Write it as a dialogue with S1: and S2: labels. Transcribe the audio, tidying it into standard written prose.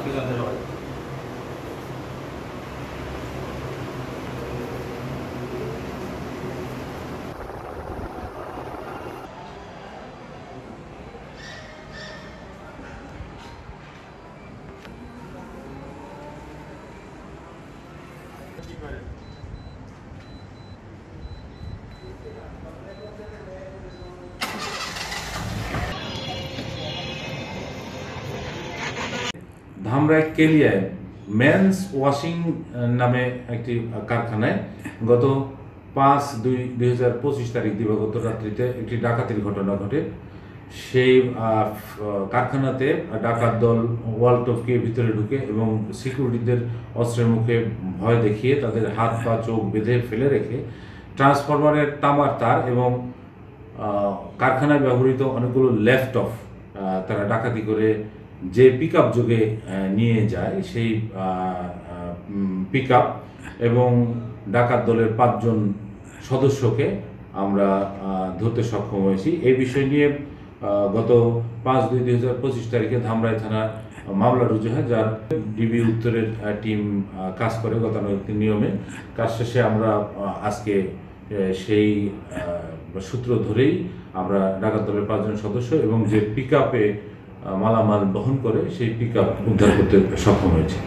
S1: কি জানতে সবাই?
S2: ধামরাই কেলিয়ায় মেন্স ওয়াশিং নামে একটি কারখানায় গত 5/2/2025 তারিখ দিবাগত রাত্রিতে একটি ডাকাতির ঘটনা ঘটে। সেই কারখানাতে ডাকাত দল ওয়াল টপকে ভিতরে ঢুকে এবং সিকিউরিটিদের অস্ত্রের মুখে ভয় দেখিয়ে তাদের হাত পা চোখ বেঁধে ফেলে রেখে ট্রান্সফরমারের তামার তার এবং কারখানায় ব্যবহৃত অনেকগুলো ল্যাপটপ তারা ডাকাতি করে যে পিক আপ যোগে নিয়ে যায় সেই পিক আপ এবং ডাকাত দলের 5 জন সদস্যকে আমরা ধরতে সক্ষম হয়েছি। এই বিষয় নিয়ে গত 5/2/2025 তারিখে ধামরাই থানা মামলা রুজু হয়, যার ডিবি উত্তরের টিম কাজ করে গতানুগতিক নিয়মে। কাজ শেষে আমরা আজকে সেই সূত্র ধরেই আমরা ডাকাত দলের 5 জন সদস্য এবং যে পিক আপে মালামাল বহন করে সেই পিক আপ উদ্ধার করতে সক্ষম হয়েছে।